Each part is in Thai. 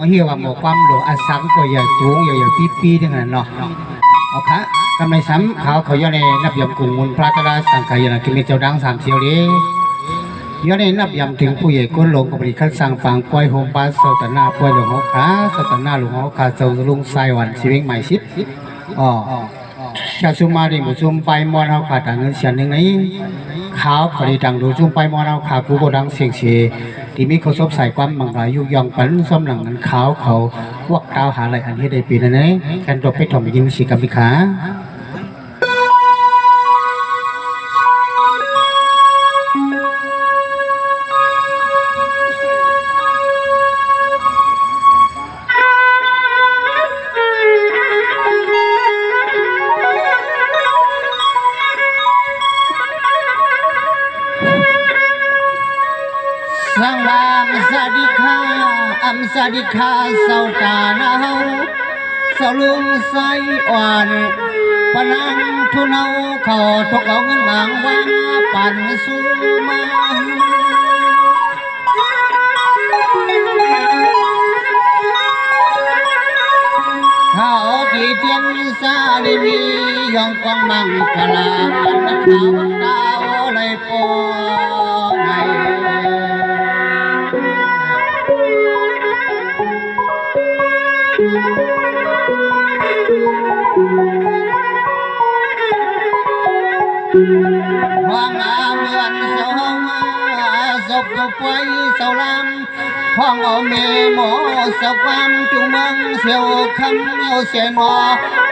เฮียว่าหมอความหลวงอาสังก็อย่าจูงอย่าปีทั้งนั้นเนาะเอาค่ะกำไรซ้ำเขาย่อในนับยำกลุ่มมูลพระกราสังขายนะกินเจ้าดัง3 เสียวนี้ย้อนในนับยำถึงผู้ใหญ่ก้นลงกับบริคัดสั่งฟังปล่อยโฮมบาสเสตนาปล่อยหลวงเขาขาเสตนาหลวงเขาขาเสาลุงไซวันชีวิตใหม่ชิดอ๋อชาชุมาดิมุชุมไปมอนเขาขาต่างเงินเสียนหนึ่งนี้ขาวพอดีดังดูชุมไปมอนเขาขากูก็ดังเสียงเชที่มีเขาซบใส่ความมังรายยุยองปันซ้ำหลังเงินขาวเขาวักดาวหาอะไรอันที่ได้ปีนั้นนี้แคนดบไปถมยินสีกับพิขาสังวามสาดิคาอัมสาดิคาเสาตาหนาวสลุงไซอ่อนปนังทุนเอาขอทกเอาเงินบางวางปั่นสู้มาข้าดีเทียนซาลิมียองกองมังกลาปันขาวดาวเลยปอไงวางอาเมือนสองศพตัวป่วยเสาลำห้องเอาเมหมอสความจุเมืองเสียวคำเอาเสียนอ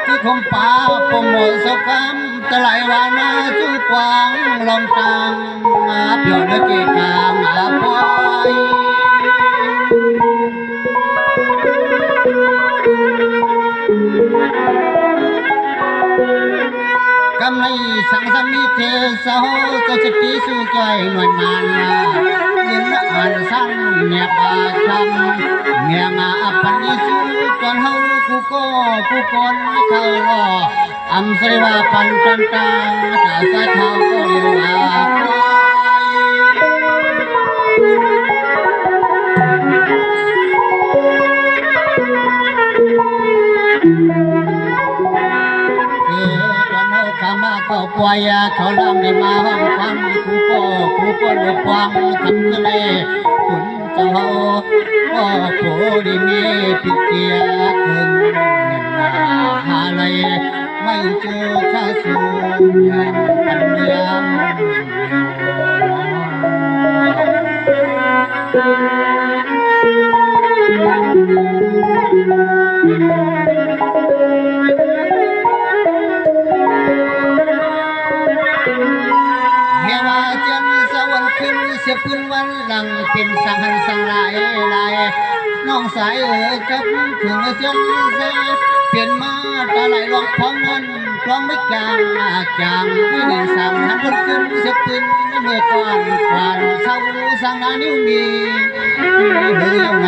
คือคมป่าปมหมดสความตะไหลวานาจูกวางลองตังเพียวนักเกกางปอยกำไรสังสมิเทสาวก็สติสู้ใจหน่วยมันเงินอ่านสั้นเนียบาคำเมียงาปันยิสุจนเฮากูคนเข้ารออัมสริวาปันตันตังตาสายเท้าก็เรียวเขาปล่อยเขาลำในมาห้องความกูก็เดือดความคำทะเลขุนเจ้าก็โผล่มีปิเกียขึ้นเงินนาหาเลยไม่เจอข้าสูยังปัญญาเสียพื้นวันหลังเป็นสังหันสังลายน้องสายกับถึงเสียงเสียเปลี่ยนมาตาไหลหลอกพ้องนั้นกลองไม่จางที่หนึ่งสั่งหันคนขึ้นเสียพื้นเมื่อก่อนเศร้าสังนานิ้วมีเฮ้ยยังไง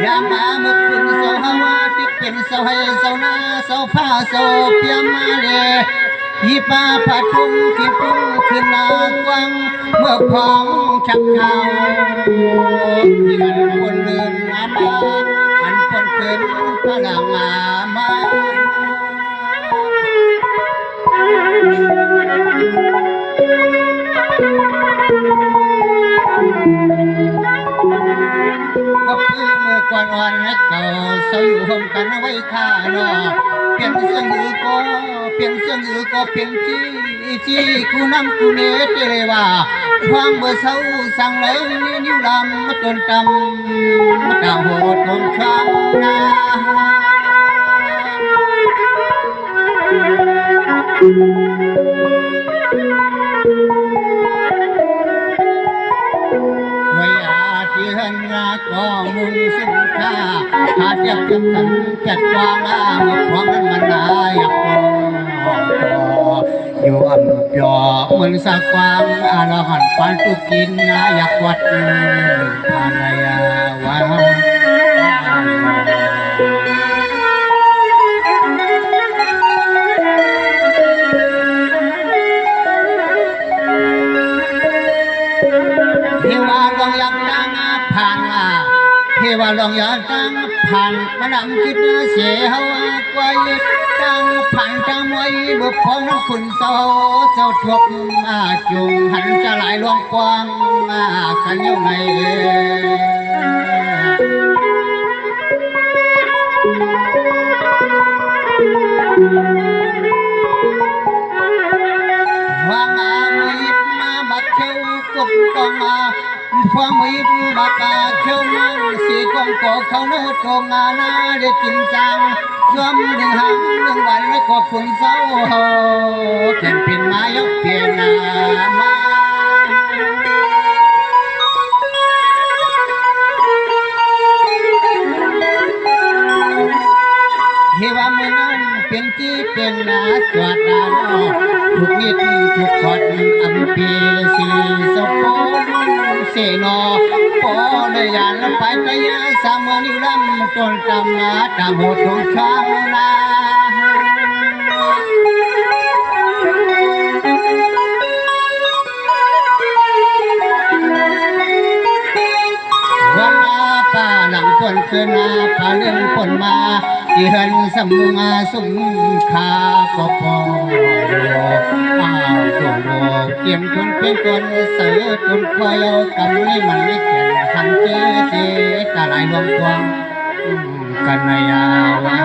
ยามาเมื่อคืนเศร้าฮาวาที่เป็นเศร้าให้เศร้าหน้าเศร้าผ้าเศร้าเพียมาเลยยี่ป้าผาทุ่งที่พุ่งขึ้นนากว้างเมื่อพองชักเท้าเงินคนเลือนอามาอันคนเกินพลังอามาก็เพื่อเมื่อก่อนวันนักเก่าเศร้าอยู่ห่มกันไว้ข้าหนอเปลี่ยนเสียงอือก็เปลี่ยนจี้กูนั่งกูเนตเลยว่าความเบื่อเศร้าสั่งเลยนิ้วลำมาจนจำมาดาวโหดของช้างนาที่หันงาก็มุงสิ้นค่าหาเทียบกับสันจัดวางอาเมื่อพร้อมนั้นมันได้อยากพออยู่อ่ำปยอเหมือนสักความอาละหันปันตุกินอยากวัดภรรยาวา ว่าลองอย่าตั้งผ่านมานำคิดเสียเฮาไว้ตั้งผ่านตั้งมวยบุพองนั้นคุณเศร้าเจ้าทบมาจุงหันจะหลายลวงกว้างมากันอยู่ไหนว่ามามือมาบักเขียวกบกองมาพวงมือบักเขียวมันสีกองก่อเขาเนื้อตรงงานาได้กินจังรวมหนึ่งหังหนึ่งวันแล้วก็คุณเศร้าเขียนเป็นมายกเปลี่ยนนามาเฮว่ามือนั้นเป็นจีเป็นนาสวัสดาโนทุกนิดทุกคนอัมพีสิสปนเสนอปอในยานไปตยาสามนิรัมต้นตำนาตาโหดของช่างนาวันนาป่าหลังฝนคืนนาป่าเรื่องฝนมาอีหันสมุงาสุมขาปอปออ้าวโดโลเตรียมจนเป็นคนเสือจนคอยเอากำนี้มันไม่เกี่ยนหันเจเจตาลายลวงควงกันนายาวา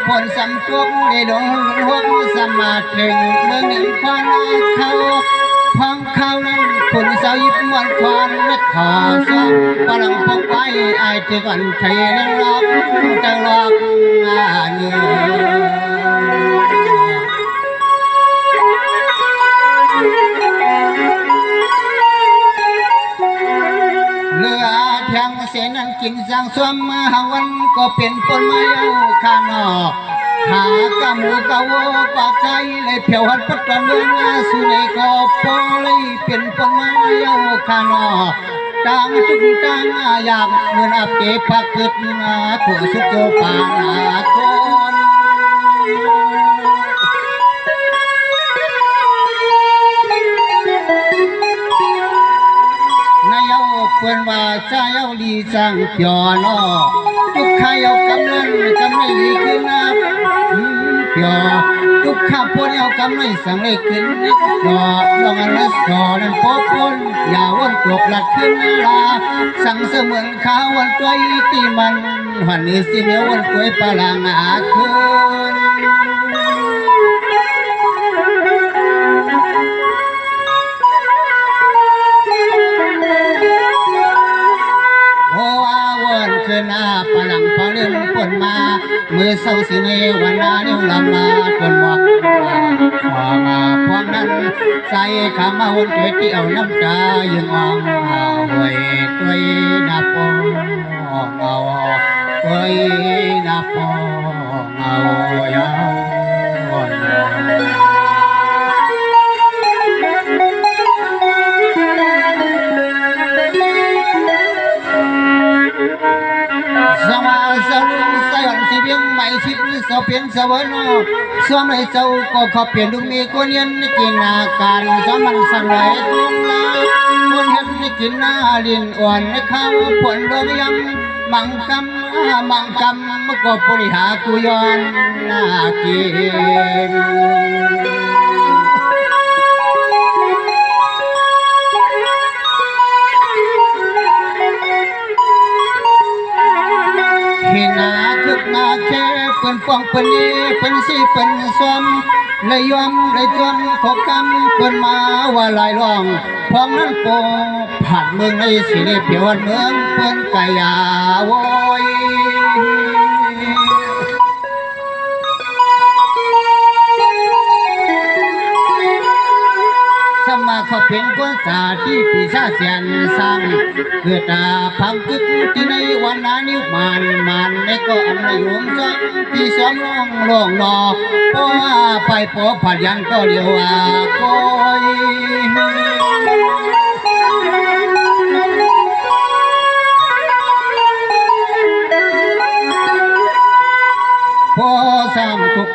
ผลสำทุกในหลวงหกสมาถึงเมืองหนึ่งควันเขาพองเขานั้นคุณสาวยิบมวนควันและขอสอบพลังพกไว้ไอที่ก่อนเทนังล็อกจะล็อกเนื้เลือเพียงเสียนั้นกินสังสวมหาวันก็เป็นปนมาเอาข้างนอกหากะมูกะโวกะไก่เลยเพียวหัดปัดตอนเมืองสุนัยก็ปอเลยเป็นปนมาเอาข้างนอกต่างจุดต่างอยากเงินอับเก็บพักขึ้นขัวสุดโจปานาคนนายเอาเพื่อนว่าใจเอาลีจังเปียนอทุกข้าเอากำนันกำไม่ลีขึ้นนับเปียทุกข้าพวกเอากำไม่สั่งเลยขึ้นจอลองอันละสอนั้นพบคนอย่าวันตกหลัดขึ้นลาสั่งเสมือนข้าวันตัวตีมันวันนี้สิเมียวันตัวปลางอาคืนคืนหน้าปลังพอเรื่องปนมาเมื่อเศร้าสิเนวันนาเนียวลำมาจนหมดขอมาพวงนั้นใส่ขามาหุ่นเกยเกี่ยวน้ำตายังอ่องหวยตัวนาปองเอาตัวนาปองเอายาวสมาสรุปสยองสิเพียงไม่ชิดสอบเพียงสวรรค์สวมให้เจ้าก็ขอเปลี่ยนดุมีคนยันกินอาการสมันสั่นไหวตุ้งลาคนเห็นกินนาลินอ่อนข้าวผลโดยยังมังกำก็บริหารกุยอนนากินเห็นหน้าคึกหน้าแค่เปิ้นป้องเปิ้นนี่เปิ้นสิเปิ้นซ้อมเลยยอมเลยจนขอกำเปิ้นมาว่าลายร้องพองนั้นโปผ่านเมืองในสิได้เปียวเมืองเปิ้นกายาโวยสมาเขาเป็นคนสาที่ปีศาจเสียนสร้างเกิดตาพังกึกที่ในวันนั้นนิ้วมันในก็อันในหลวงจังที่ซ้อมลองนอเพราะว่าไปพบผัดยันก็เดียวว่าคอย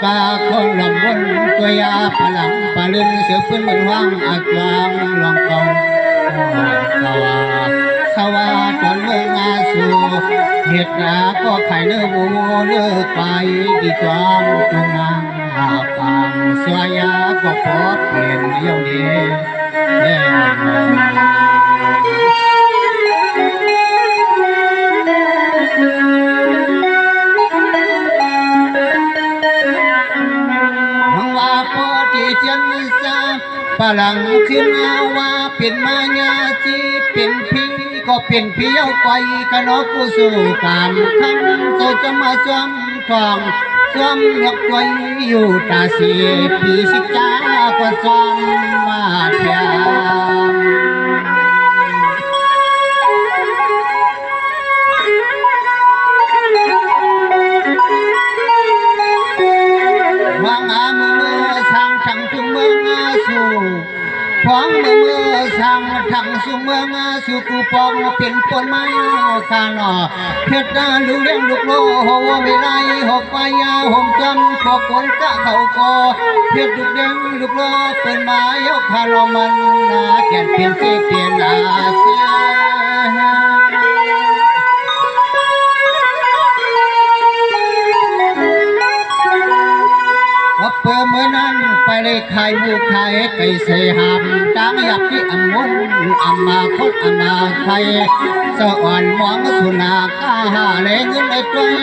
กาคนลำวนตัวยาพลังปาลึนเสือพื้นเหมือนว่างอากวางลองเก่าสวาสวาตอนเมืองอาสูเหตุราก็ไข่เนื้อวัวเนื้อไปดีจอมตรงนางอาปังสวายาก็พอเปลี่ยนเยี่ยวนี้แน่นอนพลังขึ้นเอาว่าเป็นมายาจีเป็นพี่ก็เป็นเพียวไกวกันนกผู้สู่กามคำโตจะมาจอมทองจอมยกไว้อยู่ตาเสียปีสิจ้าก็จอมมาเทียมวางอามือสร้างทั้งทุกเมืองอาสู่พองเมื่อสร้างทั้งสู่เมืองอาสู่กูปองเป็นปนไม้ขานอเพชรดาลูเลี้ยงลูกโลหัวไม่ไรหกปายาห่มจำพวกคนกะเขากอเพชรลูกเลี้ยงลูกโลเป็นไม้ขานอมันนาแก่นเปลี่ยนเสียเปลี่ยนอาเซียเปิดเมื่อนั้นไปเลยขายมูขายไก่เสหามดังหยับที่อมนอำมาคดอนาไทยสวรรค์มองสุนากาหาเลยเงินเลยตัว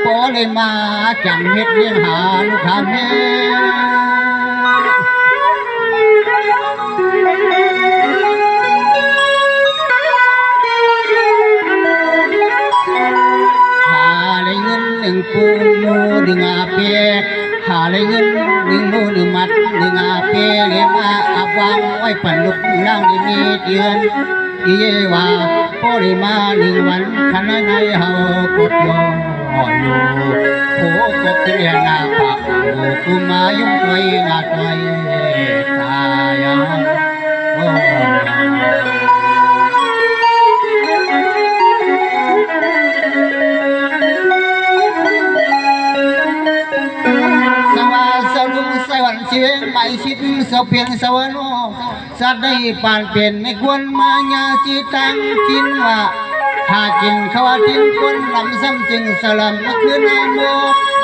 ปอเลยมาจำเฮ็ดเลี้ยงหาลูกค้าแม่หาเลยเงินหนึ่งปูมูดึงอาเปียหาเลยเงินหนึ่งมูหนึ่งมัดหนึ่งอาเปเลยมาอับวางไว้ปั่นลูกล่างนี่มีเดือนอีเยว่าพอได้มาหนึ่งวันขันในเฮากดยออยู่โผก็เกลียหน้าปากกูมายุ่งไว้หน้าใจตายโอ้เชียงใหม่ชิดเสเพียงสวรรค์สัตว์ได้ปานเป็นในควรมายาจีตังกินว่าหากินข้าวทิ้งคนลำซ้ำจึงสลัมคือนามโม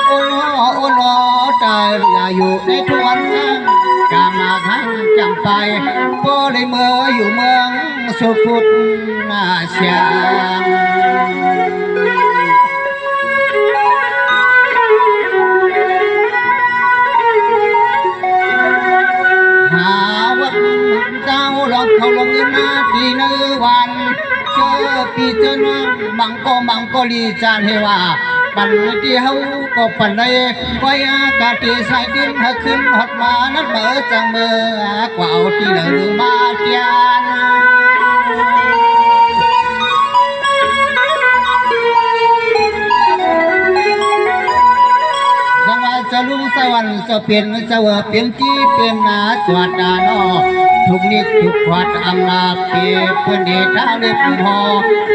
โอโนโอโนตายอย่าอยู่ในทุกวันกามาขังจำไปโปเลยเมื่ออยู่เมืองสุขุดนาเชียงลองเขาลงนาทีในวันเจอปีเจอนังบังก็ลีจานเฮว่าปันที่เฮาก็ปันได้ไว้อากาศที่ใส่ดินหาขึ้นหดมานั้นเมื่อจังเมื่อกว่าเอาที่เหลือมาเทียนจะลุงสวรรค์จะเปลี่ยนจะเวเปลี่ยนที่เป็นนาสวัสดานอทุกนิดทุกขวัดอำนาจเปรียบเพื่อนเดชาเล็บหอ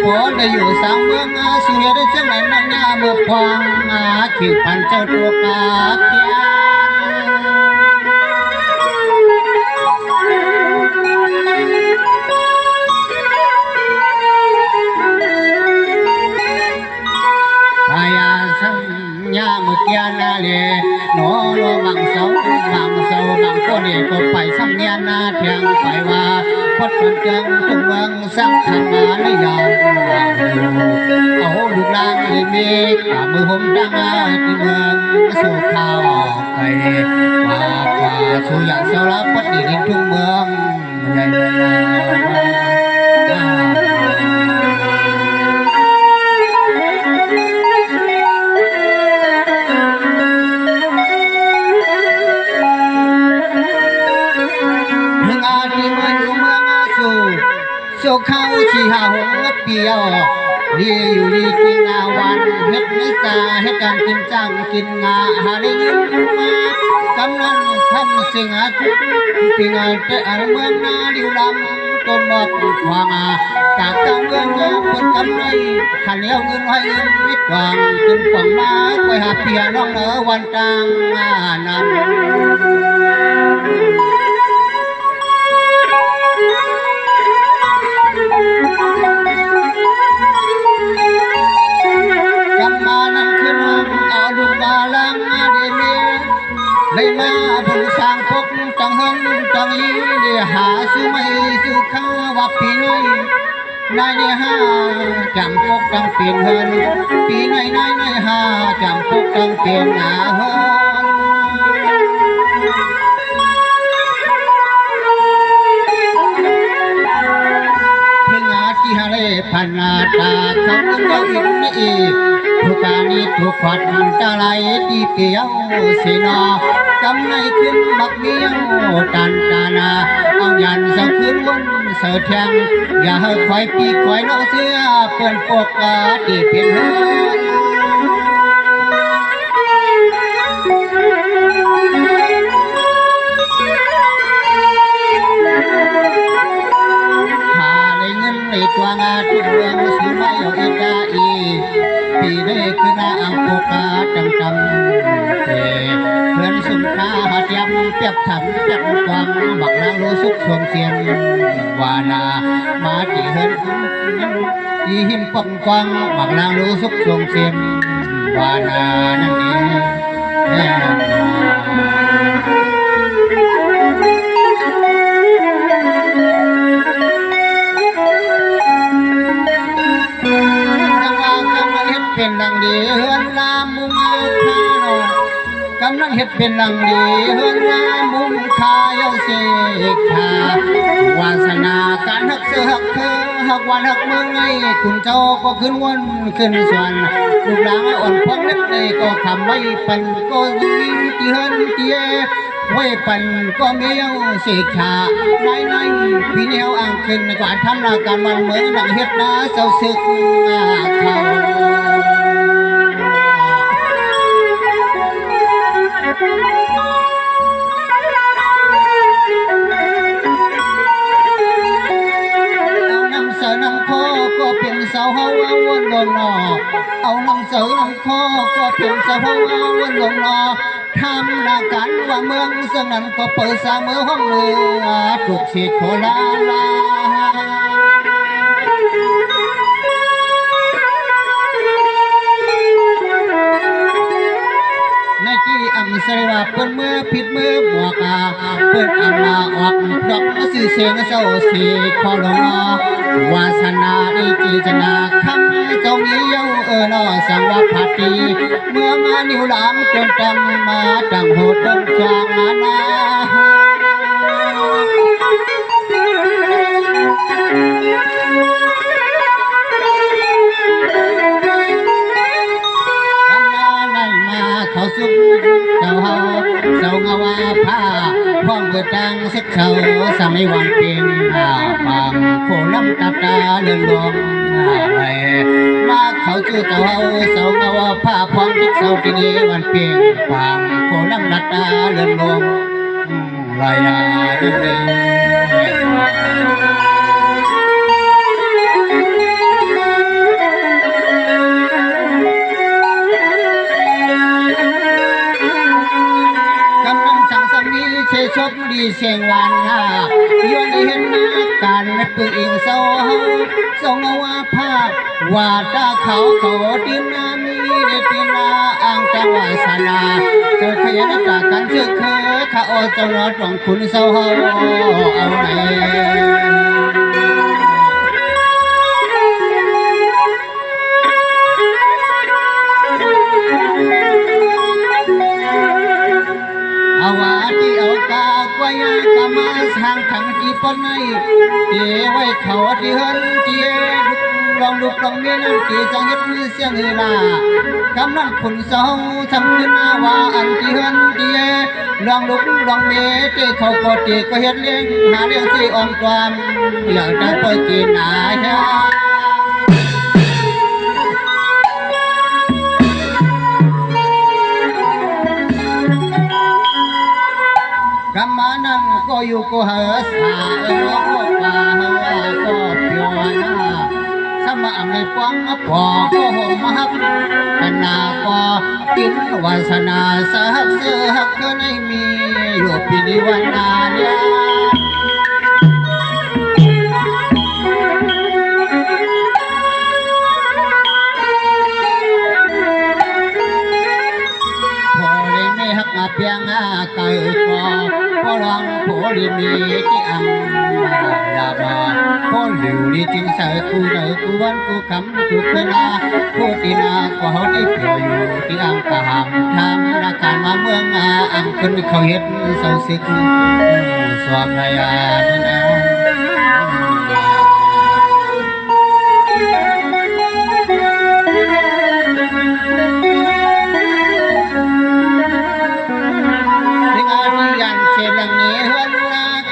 พอได้อยู่สร้างเมืองอาสุยได้จังนั้นนั่งหน้าเมื่อพองอาขิวพันเจ้าตัวกาเกียพยาสังญาเมื่อกี้นาเลโนโนบังเสาบางคนนี่ก็ไปสังเงียนาเทียงไปว่าพดเป็นเจังทุกเมืองสังขันมาในยามเอาลูกลางให้มีกับมือผมดังที่เมืองสู่ข้าวไปว่าสู่อย่างเสาละพดดีในทุกเมืองใหญ่เข้าชีหาหงเปียวดีอยู่ดีกินนาวันเฮ็ดนิสาเฮ็ดการกินจังกินงาหาได้ยินมากำลังทำสิ่งอาทิตย์ที่งานแต่อันเมืองนาดิวลำ ต้นบอกควางจากกำเมืองปนกำไรขันเลี้ยวเงินให้เงินวิตหวังขึ้นฝั่งมาไปหาเพียน้องเหนือวันจางนั้นกำมานั้นขึ้นเอาดูบาลังเดมีเลยมาบุญสร้างพกจังเฮินจังยีเดียหาสุไม่สุข้าว่าปีไหนนายเนี่ยหาจำพกจังเปลี่ยนเฮินปีไหนนายเนี่ยหาจำพกจังเปลี่ยนหาเฮินเพ่งอาที่ฮาเลพันนาตาคำเจ้าอินอีทุกการนี้ทุกขวัญตาไหลที่เปียวเสนอกำในขึ้นบักเมียวตันตานาเอายันสังคืนวนเสือแทงอย่าให้คอยปีคอยน้องเสื้อเปิ่นปกดีเพียนเฮือนหาได้เงินในตัวงาทุกเรื่องสิไม่เอาอีกาอีปีได้คือนาอังโปกาจังจำเตเพื่อนสุนค้าหาเทียมเปียบถังเปียบกวางบักนางโลสุกสวมเสียนวานามาจีเฮินยีหิมปองกวางบักนางโลสุกสวมเสียนวานานั่นเองเป็นดังดีเฮือนลามุงคากำนันเฮ็ดเป็นดังดีเฮือนลามุงคาเยาเสกขาวาสนาการหักเสือหักเธอหักวันหักเมืองไงคุณเจ้าก็ขึ้นวนขึ้นสวรรค์ลูกหลานอ่อนพองเล็บเลยก็คำไว้ปันก็ยิ่งที่เฮือนเตี้ยไว้ปันก็เมียวเสกขาในพี่แนวอ่างขึ้นกว่าทำนาการมันเหมือนดังเฮ็ดนาเศร้าสึกเขาน้ำคอก็เป็นเสาเฮาวนลงนอเอาน้ำเสือน้ำคอก็เป็นเสาเฮาวนลงนอทำนาการว่าเมืองเสนั้นก็เปิดสามือห้องเรือถูกเสียโคลาลาในที่อำเสว่าเปิ้นมือผิดมือบวกเปิ้นอำมาออกดอกสื่อเสียงเศร้าสีขอลงวาสนาอีจีจนาคำเจ้ามีเย้านอสังวพัตตีเมื่อมานิ้วหลามจนจำมาดังโหดดงจางมานา พ้องเกิดดังสิเขาสามในวันเป็นบางโคน้ำตาตาเลื่อนลงอะไรมาเขาชื่อเจ้าเสาเงาผ้าพ้องทิศเสาที่นี้วันเป็นบางโคน้ำตาตาเลื่อนลงลายาเดินเลยชกดีเสียงวันย้อนเห็นหน้าการปืนอิงเศร้าเศร้าว่าภาพว่าตาเขาดินนามีเด็ดนาอ่างจังวาสนาเจอขยันจากกันเชื่อเคยข้าอเจ้านอดของคุณเศร้าเอาไหนเอาว่าที่เอากากวยกามาสร้างถังที่ปนในเดี๋ยวไว้เขาที่เฮินเดี๋ยวลุกลองเมียนั่นที่จังเฮ็ดเสียงเฮลากำนันขุนเสาทำขึ้นว่าอันที่เฮินเดี๋ยวลุกลองเมียที่เขาก็ตีก็เฮ็ดเลี้ยงหาเลี้ยงที่อ่อนความอยากจะไปกินอาหารก กำมานั้นก็อยู่ก็เหอสาน้องก็ป่าก็เปียวนาสมาไม่ป้องปอก็ห่มฮักปนาก็ตินวาสนาสักเสือฮักก็ไม่มีอยู่ปีนิวันนาเนี่ยเพียงเกิดก็พอลองพอดีมีที่อังลาบาพอหลิวดีจึงใส่กูเนอกูวันกูคำกูเคยนากูตีนาก็เขาที่เปี่ยวอยู่ที่อังกะหามทำนักการมาเมืองอังคนเขาเห็นเศร้าสิกสวมรายานี่นะ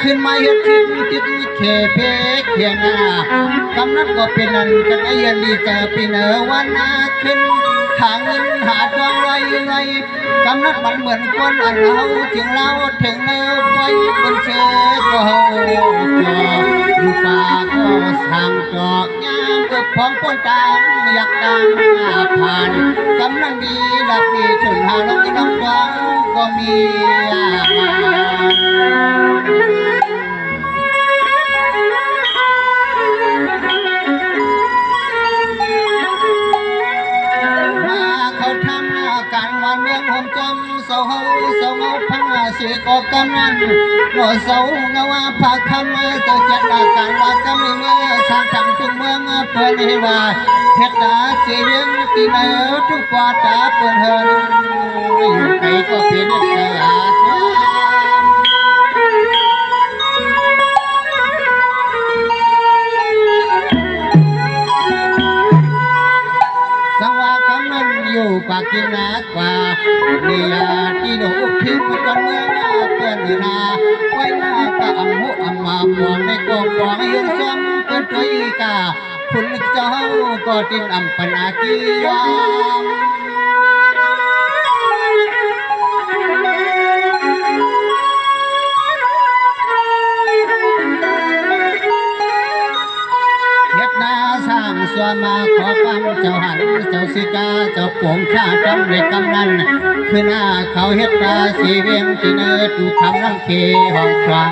ขึ้นมาเฮ็ดทิ้งติดเขเพเขียนากำนั้นก็เป็นนั่นกันไอ้ยันดีเจอปีเนอวันนาขึ้นหาเงินหาทองไว้ไว้กำนั้นมันเหมือนคนอันเราจึงเราถึงเนื้อไว้บนเชือกก็อยู่ป่าก็สั่งจอกยามก็พร้อมคนต่างอยากดังผ่านกำนั้นดีหลับดีจนหาน้องน้องฟังก็มีเมืองผมจำเสาพังสีก็กำนันหน่อเสาเงาผักคำเจ้าเจ็ดอาการว่ากำลังเมื่อสร้างทางทุกเมืองเพื่อนให้ว่าเฮ็ดตาเสียงตีเนื้อทุกปาตาเปิดเฮินอยู่ไหนก็เป็นเสือสังวากำนันอยู่กว่ากินนักกว่าเนียที่ดูทิ้งกันเมื่อเพื่อนนาไว้หน้ากะอัมหุอัมมาปองในกองปองยืนซ้ำเป็นตัวอีกาคุณเจ้าก็ตินอัมปนากียามสร้างส่วนมาขอความเจ้าหันเจ้าสิกาเจ้าปวงข้าจำในกำนันคือหน้าเขาเฮ็ดตาสีเวียงที่เนื้อดูคำน้ำเคห้องคลัง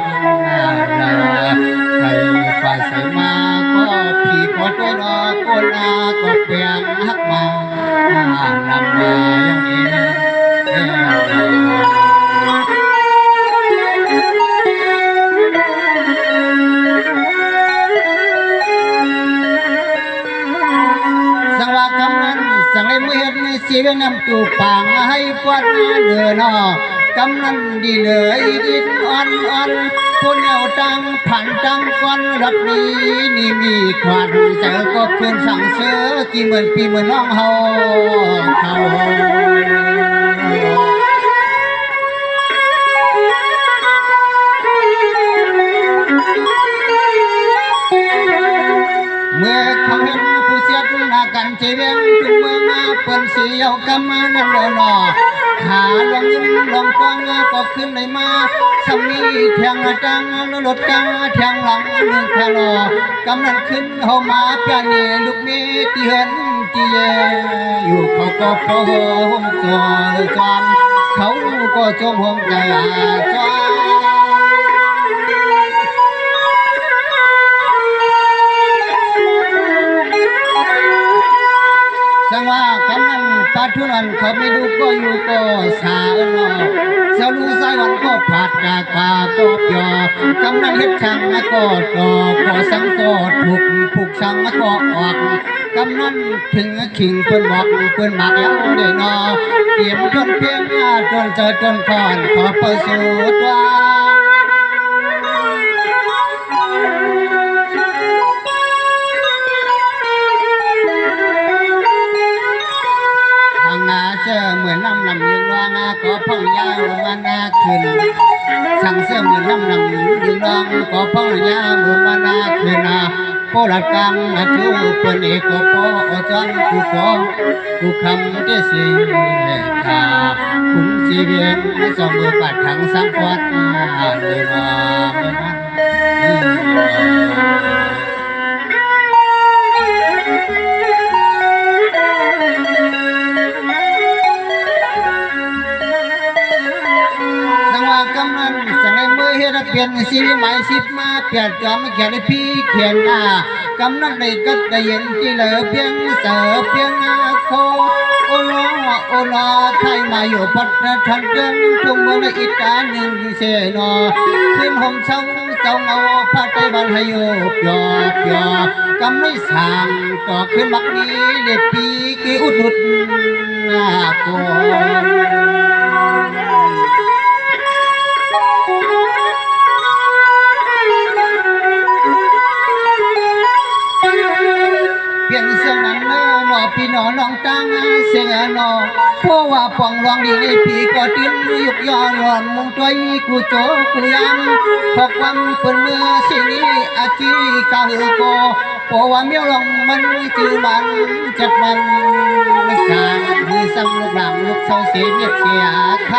ใครฝ่ายใส่มาก็พี่ขอด้วยนอคนอาก็เปลี่ยนฮักมานำมาอย่างนี้สังเลยเมื่อเห็นเสียงน้ำตูปางให้ปวดเดือนอกำนันดีเลยดินอ่อนผู้เหนียวตังผ่านตังก้อนรถนี้นี่มีควันเจอก็คืนสั่งเสือกี่หมื่นปีเหมือนน้องเฮาเขาเมื่อเขาเห็นผู้เสียดหน้ากันเชียงจุงเมืองเปิ้นเสียวกำมานั่นเลยนอขาลงยิ้มลงกวางก็ขึ้นเลยมาสามีแทงจังรถจังแทงหลังหนึ่งแทงรอกำนันขึ้นเฮามาปลาเนลูกนี้ที่เห็นที่แยอยู่เขาก็พอห่มจอมเขาก็จมห่มใจจอมสังว่ากำนันปัจจุบันเขาไม่ดูก็อยู่ก็สาเนาะสาลูสายวันก็ผัดกากาก็เปียกำนันเฮ็ดช่างก็ดอกก็สังก็ถูกผูกช่างก็ออกกำนันถึงขิงเปิ้นบอกเปิ้นมักแล้วเด้เนาะเตรียมจนเพียงจนเจอจนก่อนขอประสูติว่าเสื้อเหมือนน้ำยืนวางก็พ่องยาวลงมาหน้าขึ้นสั่งเสื้อเหมือนน้ำยืน ดองก็พ่องยามือมานาคืนนาโพลัดกรรมจูเปินเอกปอจอนกูปอกูคำที่สิตาคุณสีเวียนสองมือปัดถังสังวัดเลยว่าสังว่ากำนันสังในมือเฮ็ดเปลี่ยนสีหมายสิบมาเปลี่ยนจอมเขียนพี่เขียนหน้ากำนันในกัดได้เย็นที่เหลือเพียงเสือเพียงโคโอลอไทยมาอยู่พัดทันเดินทุ่งเมืองอิตาหนึ่งเสนอขึ้นห่มเช้าเจ้าเงาพัดไปบ้านให้อยู่ปยอกำไม่สั่งต่อขึ้นมักนี้เด็กปีกีอุดหน้าโกเปลี่ยนเสียงนั้นหนอพี่หนอน้องตั้งเสียงหนอเพราะว่าปองรองดีในพี่ก็ดิ้นยุกย่อหลอนมุงตัวกูโจกูยำขอความเปิดมือสิ่งนี้อาชีกาหือโกเพราะว่าเมียวลองมันจือมันจัดมันสร้างมือซ้ำลูกหลังลูกเสาเสียเมียเสียใคร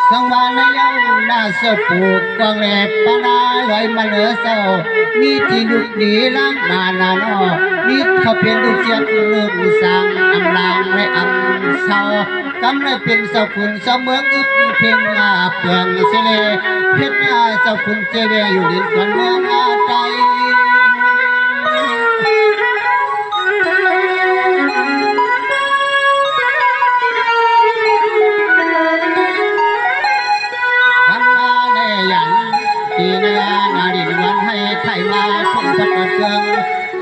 สังวานยังน่าเสือปูกกองแหลบปนาลอยมาเหลือเศร้ามีที่ดุดดีล้างมานานอมีเขาเปลี่ยนดุเสียงเลื่อนสั่งอำลางและอำเศร้ากำเลยเป็นเสาคุณเสาเมืองอึดเพียงเปลืองเสลเพชรเสาคุณเจเวอยู่ดินก่อนเมืองใจที่เนื้อนาดินวันให้ไทยมาทุ่งพัดเกิง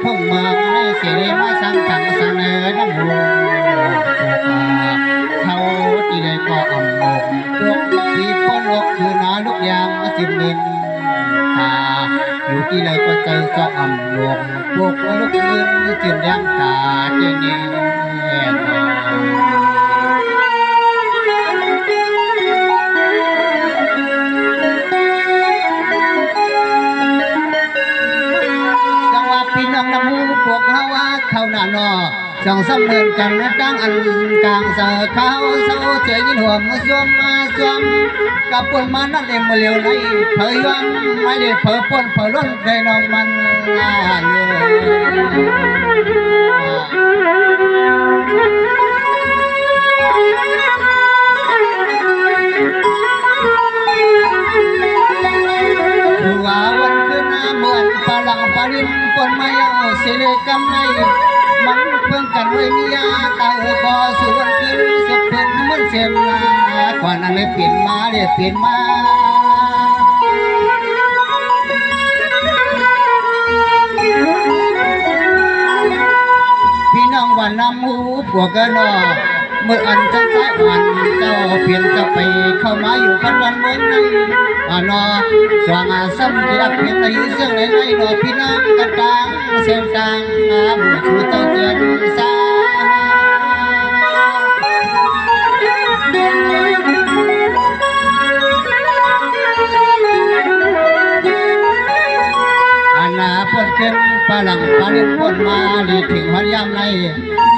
ทุ่งเมืองในเสรีมาสร้างจังเสนอน้ำหูเขาที่ได้ก็อ่ำลงพวกที่พ้นอกคือนาลูกยางมาจิ้มนินตาอยู่ที่ไหนก็ใจก็อ่ำลงพวกลูกเงินจิ้มแดงตาเจนี่พี่น้องน้ำมูพวกเขาว่าเขาหน้านอสองสำเนินกันดังอันกลางเสือเขาเศร้าเจียยินหัวมาสวมกับปนมานั่นเองมาเลี้ยวไหลเผยย้อนไม่ได้เผยปนเผยล้นได้น้องมันว่าวันคืนเหมือนปลังปลินปนไม่เอาเสลกำในมันเพิ่งกันไว้มียาตาพอสู่วันคืนเสียเป็นเหมือนเสียมากว่านั้นเลยเปลี่ยนมาเรียกเปลี่ยนมาพี่น้องว่าน้ำหูพวกกันนอเมื่ออันจะสายวันเจ้าเปลี่ยนจะไปเข้ามาอยู่พันวันเมืองในนอสว่างซ้ำที่รักเพียงในเสียงในนอพี่น้องกันดังเสียงดังบุญชูเจ้าเจียนสาอันนาปนขึ้นปลังปลินปนมาดีถึงหันยามใน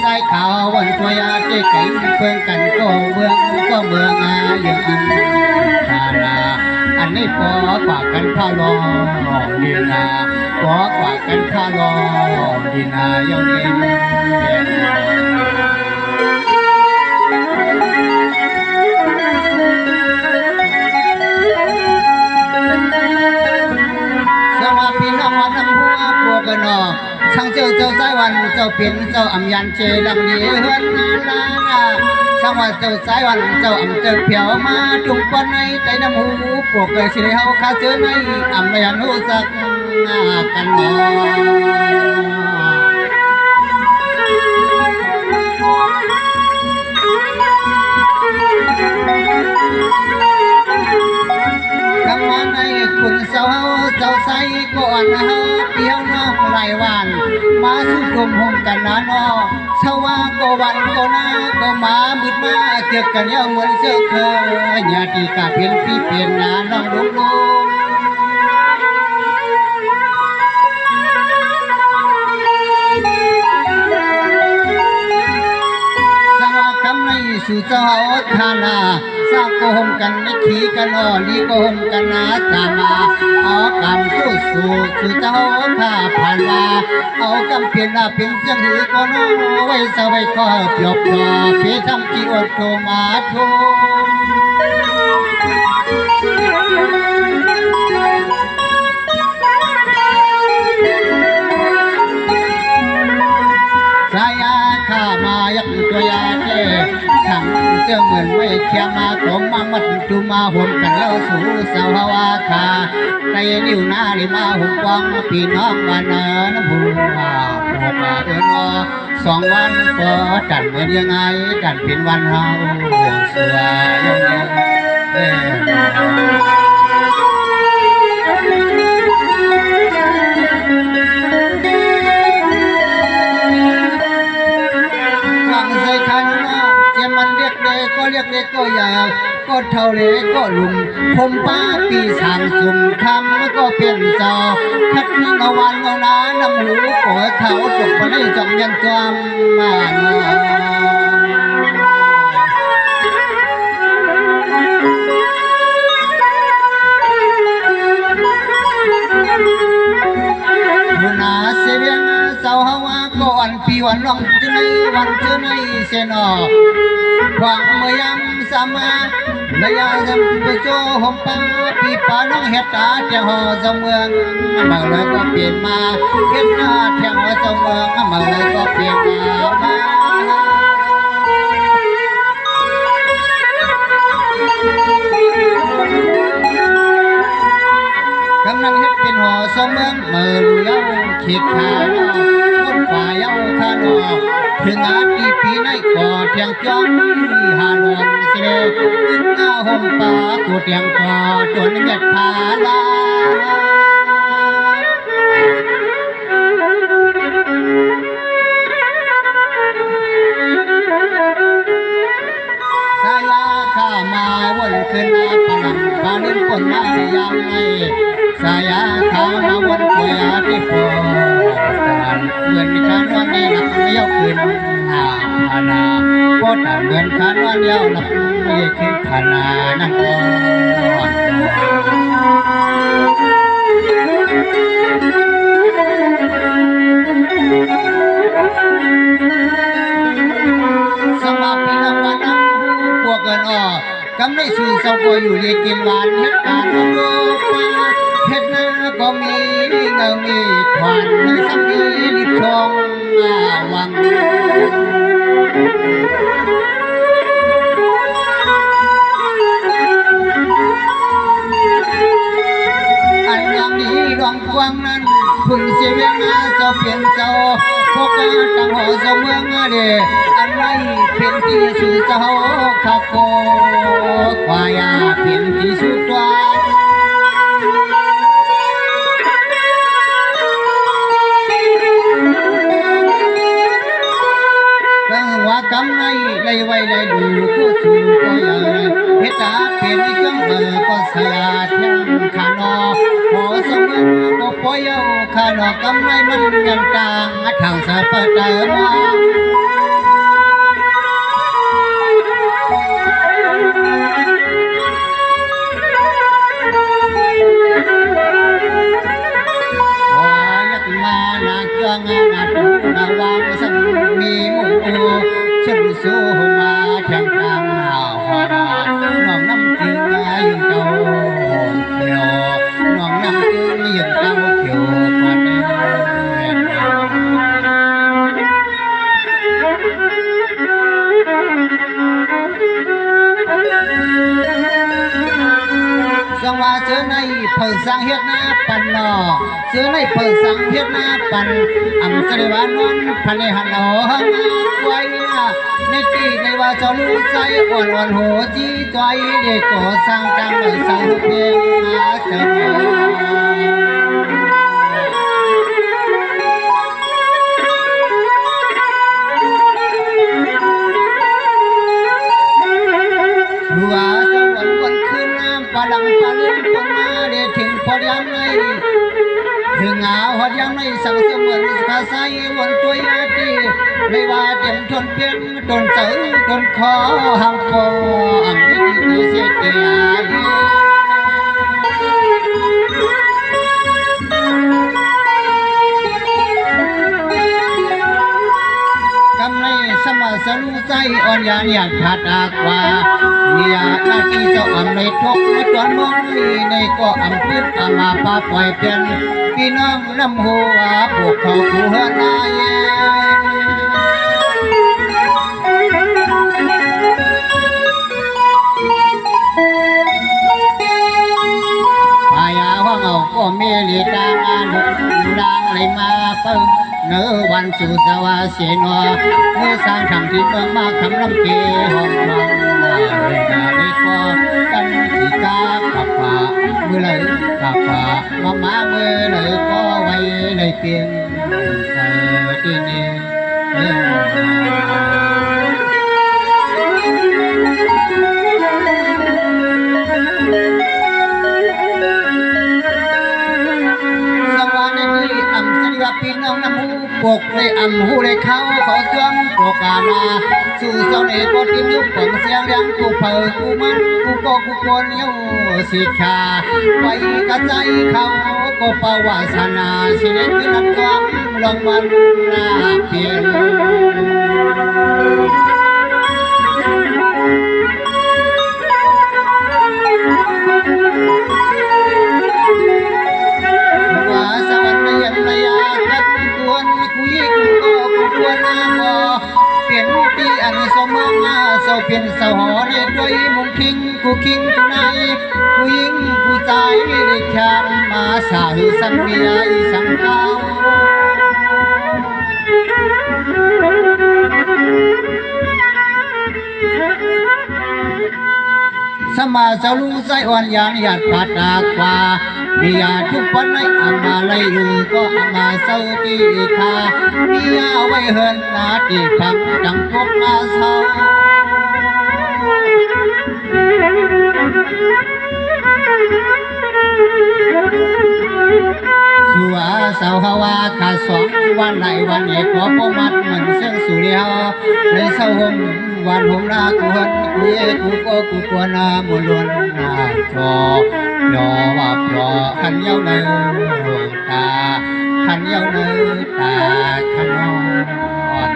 สายขาววันตัวยาเจ๊ไก่เพื่อนกันก็เมืองอย่างอันตาลาอันนี้ปอกว่ากันพาลอดีนาปอกว่ากันพาลอดีนาเย้าเองสวัสดีน้องวันน้ำหัวพวกกันนอช่างเจ้าสายวันเจ้าเปลี่ยนเจ้าอำยันเจดังดีเฮือนนาช่างว่าเจ้าสายวันเจ้าอำเจ้าเพียวมาจุงปนในใจน้ำหูพวกเคยสิเฮาข้าเจอในอำในยันหูสักกันหนอคำว่าในคุณเจ้าใสก่อนเฮาเปียวน้องไรวันมาสู้กลมหงกันนะนอ ชาวาก็วันก็นาก็มาบุดมาเกี่ยวกันยาวเหมือนเสือเคยญาติกาเพียนพี่เปลี่ยนนาน้องลุงลุงสวากำในสู่เจ้าทานาสร้างโกหมกันในขีกันอ่อลีโกหมกันนาสามาเอากำกู้สู่เจ้าข้าผ่านมาเอากำเพียนลาเพียนเสียงหือก็น้อไว้สบายก็เปียบพอเพียทำจีอดโทมาโทสายาข้ามายักตัวยาเจ้ฉันเจ้าเหมือนไม่เคียมาผมมามัดจุมาห่มกันแล้วสู่สาววาคาในนิ้วหน้าลิมาห่มกองพี่น้องวันน้ำหูมาโปมาเอิญอ2 วันพอดันเหมือนยังไงดันเป็นวันเฮาเสือยงมันเรียกเด็กก็เรียกเด็กก็ยาวก็เท่าเล็กก็ลุงผมป้าปีสางสุ่มคำก็เปลี่ยนจอคัดนิ่งเอาวันเอาน้าน้ำหูปล่อยเขาตกมาได้จอมยันจอมมาเนาะหัวหน้าเสียงสาวฮาวาก่อนปีวันน้องจะในวันเจอในเสนอหวังเมื่อยำสามาระยะจำไปโจหมปังปีป่าน้องเฮ็ดตาเที่ยวหอสเมืองมาเลยก็เปลี่ยนมาเฮ็ดหน้าเที่ยวหอสเมืองมาเลยก็เปลี่ยนมากำลังเฮ็ดเป็นหอสเมืองเมื่อลุยเอาขีดขาคนป่าเย้าข้านอถึงอาทิปีในก่อเทียงจ้องหาลองเสด็จขึ้นเอาห่มป่ากูเทียงก่อจนเม็ดผาลาสายาข้ามาวนขึ้นอาพลังปานินคนมายังไงสายาข้ามาวนเกียที่โปเหมือนกันวันนี้หลับไม่ยกขึ้นพานาโคตรเหมือนกันวันเดียวหลับไม่ขึ้นพานานั่งอ่อนสมาปีน้ำมันน้ำพวกเกินอ่อกำได้สู่เศร้าก็อยู่เรียกินหวานเฮ็ดการโลกเฮ็ดนาก็มีเงามีควันสามีรีบชมวังอันยังนี้ดวงกวางนั้นพึ่งเสียเวียงจะเปลี่ยนเจ้าพวกตั้งหอเสมอเดอันไรเป็นที่สู่เจ้าข้าโกควายเป็นที่สู่ตัวว่ากำไรไรไว้ไรดูก็สู่ก็ยังเฮตาเป็นจังเบอก็สลาดยังขานอพอสมก็ปอยเอาขานอกำไรมันกันต่างทางสะเปิดเดิมมานาเกืองนาดูนาวางสังมีมูฉันสู้มาแทงกลางหาวหาน้องน้ำจึงยังเก่าเขียวน้องน้ำจึงยังเก่าเขียวมาเดินสังว่าเจอในเพิ่งสังเฮ็ดนาปันนอเจอในเพิ่งสังเฮ็ดนาปันอำเสด็จวานนพันในหันหอไว้ในตีในว่าจะรู้ใจอ่อนอ่อนโหจีใจเด็กก่อสร้างจังไม่สังเพียงมาเจอ อดยังในถึงเอาหอดยังในสังเสมือนกาใสวนตัวยาดีไม่ว่าเต็มทนเพียงโดนเจอโดนคอหังโปอันนี้ที่เสียเกียรติกำในสมาสรุใจอ่อนยานหยาดผาดอากว่าเนี่ยหน้าที่เจ้าอำในทกในตอนมองในก็อำพื้นอามาปาปล่อยเป็นพี่น้องลำหัวพวกเขาผู้หนายพายาห้องเอาก็มีลีตามาหนุกดังเลยมาเปิ้งเนื้อวันสุสวาเสนอเมื่อสร้างทำที่เมืองมาคำลำเกห้องนอนเลยนาเลยก็กันที่กาขับฝ่าเมื่อเลยขับฝ่ามาเมื่อเลยก็ไว้เลยเพียงใส่ที่นี่พี่น้องน้ำหูปกเลยอ่ำหูเลยเขาขอจ้วงโปกานาสู่เสาเนก็ติ้มยุบผมเสียงเรียงกูเปิดกูมันกูก็กูกวนเย้าสิชาไว้กระใจเขาก็ปวาสนาสิเล็กขึ้นน้ำความลงมาลุงนาเปลี่ยนอันสมมาเสาเพียนเสาหอในด้วยมุงคิงกูคิงกูนายกูยิงกูใจเลยแค่มาสาหรือสังเบียอีสังเกาสมาเจ้าลุงใจอ่อนยานหยาดปัดดากว่ามียาทุกวันในอามาไลอยู่ก็อามาเศร้าตีคามียาไว้เฮินนาตีพังดังพบนาเศร้าสัวเสาฮาวาขาดสองวันไหนวันเอกก็พมัดเหมือนเส้นสุริยาในเศร้าหงวันหงนากูหันกูเอกูก็กูกวนนาบุลวนนาจอยอว่าปลอขันเย้าเนื้อตาขันเย้าเนื้อตาขันนอน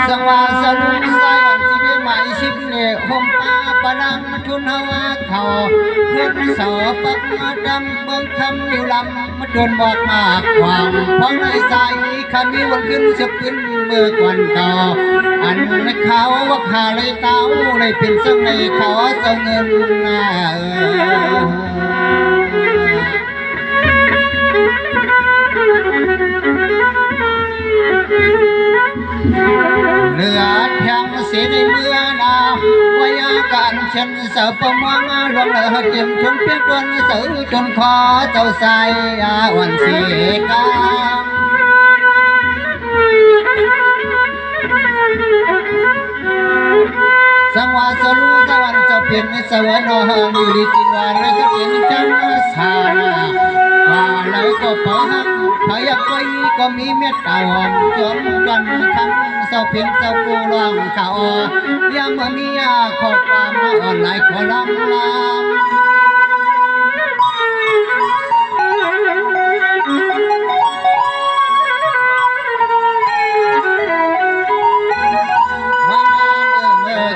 สังวาสรุปสายวันสิเบหมายสิบเล่ห่มตาปนังทุนหาวาเขาเพื่อนสอบปักมาดำเมืองคำนิวลำมาโดนบอกมากความพองในใจขันมีวันขึ้นสับขึ้นเมื่อก่อนเก่าอันเขาว่าขาเลยเต้าเลยเป็นสังในเขาเจ้าเงินนาเลือดแทงเสียในเมื่อนาวิยาการเช่นเสือประมวงลงเลยเตรียมชนเพียงดวนเสือจนคอเจ้าสายวันเสียกาสังวาสรุสวรรค์จะเปลี่ยนในสวรรค์นิริติวาระก็เปลี่ยนจันทร์สาราว่าเลยก็เปิดพยักไปก็มีเมตตาหอมจนกันทั้งเศร้าเพียงเศร้ากูร้องข่าวยังเมื่อมีข้อความมาอ่อนไหลขอลำลำ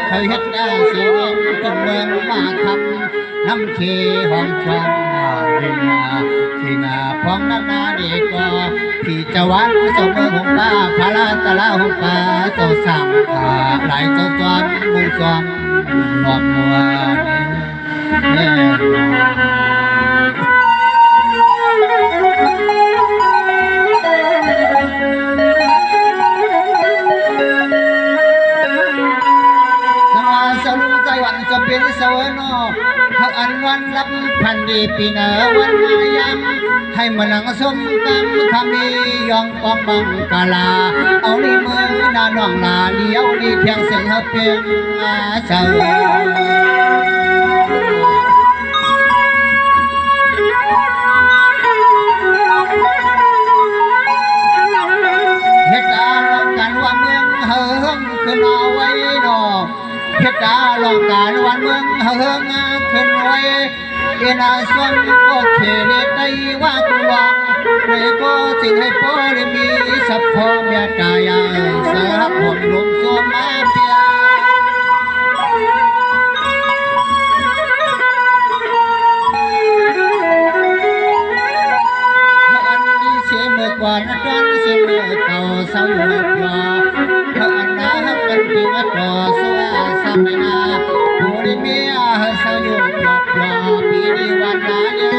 เคยเห็นได้เสียงจนเมืองมาคำน้ำเทหอมชมเรียที่นาพองน้ำนาเด็กก็ที่จะวันสมหงป้าพาลาตะลาหงป้าเจ้าสั่งขาไหลเจ้าจอมมุงจอมนอนนัวเนี่ยจะเป็นสวรรค์หักอันวันรับพันดีปีเนวันมายำ ให้มานังสมกำคำมียองกองบังกาลาเอาลีมือนาน้องลาเลี้ยวลีเทียงเสียงเพียงอาเสาเฮ็ดอาลองการว่าเมืองเฮิงขึ้นเอาไว้ดอกเฮ็ดอาลองการว่าเมืองเฮิงขึ้นไว้เอ็นาส่วนก็เขเลได้ว่ากุลองในก็สิ่งให้พ่อได้มีสัพพอเมียตายเสือผลลมโซมาเปียอันนี้เสียเมื่อกว่านัดวันเสียเมื่อเก่าเศร้าอยู่ยออันนั้นเป็นปีมาต่อสวาสามนาผู้ได้เมียเศร้าอยู่ยอปีนี้วันนาเนี่ย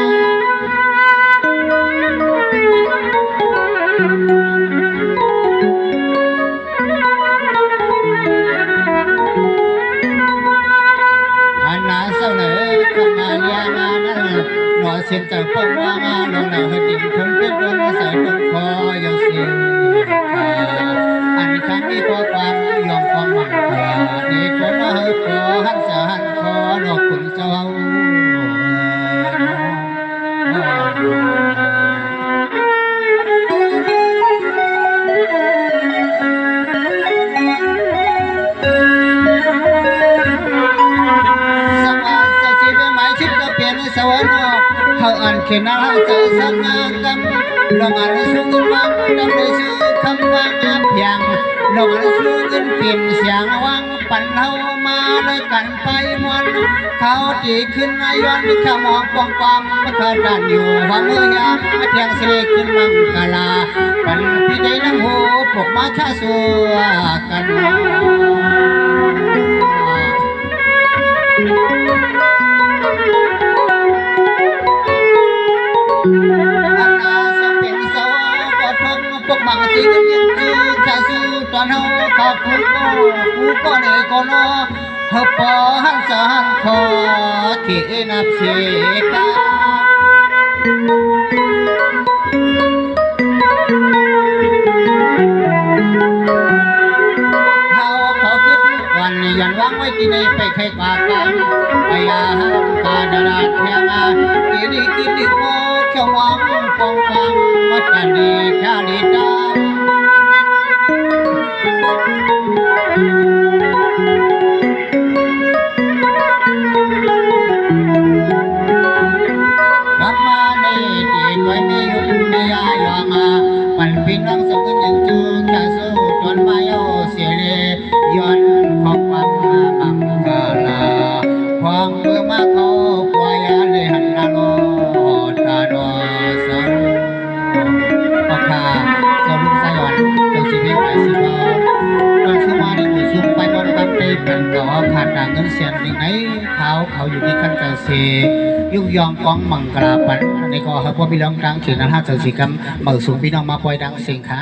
หน่อเสียนจากป้องว่ามาลงหนาดิ่งทนเป็นดนใส่ต้นคอยังเสียอันคำมีข้อความยอมความหวังตาเด็กคนเฮอขอหันสหันขอดอกคุณเจ้าสวรรค์เขาอ่านเขียนอะไรจะสังกรรมลงอ่านสูงเงินวังดำเลยชื่อคำว่าเพียงลงอ่านสูงเงินเปลี่ยนเสียงวังปั่นเฮามาเลยกันไปมวนเขาจีขึ้นอาย้อนขมองปองความมาเกิดดันอยู่ว่าเมื่อยามมาเทียงเสลขึ้นมังกาลาปั่นพี่ได้น้ำหูปกมาชาสัวกันพวกมังสิกันยังจูชาสูตอนเฮาขอบกูก็เนก็นอเฮาปอหันสหันคอที่นับเสกาเฮาขอขึ้นวันยันวางไว้ที่ในไปใครปากกันไปอาหารกาดาราเทียงากินดีโมเขียววังปองฟังมัดกันดีแค่ดีดมันเป็นรังสกุลยังจูแค่สู้จนมาโยเสียเลยย้อนขอบความบังกาลาความเมื่อมาเขาปล่อยเลยหันนาโลตาดอสังปากาสรุปสยอนเจ้าชีวิตไปสิบาตอนสมาในมือซุ่มไปบนบังเตเป็นก่อขาดด่างเงินเสียนอย่างไหนเขาอยู่ที่ขั้นเจ้าเสียยุยองกองมังกราปันในก็ให้พวกพี่น้องกลางเขียนนะฮะเจ้าสีกรรมเมื่อสูงพี่น้องมาปล่อยดังเสียงขา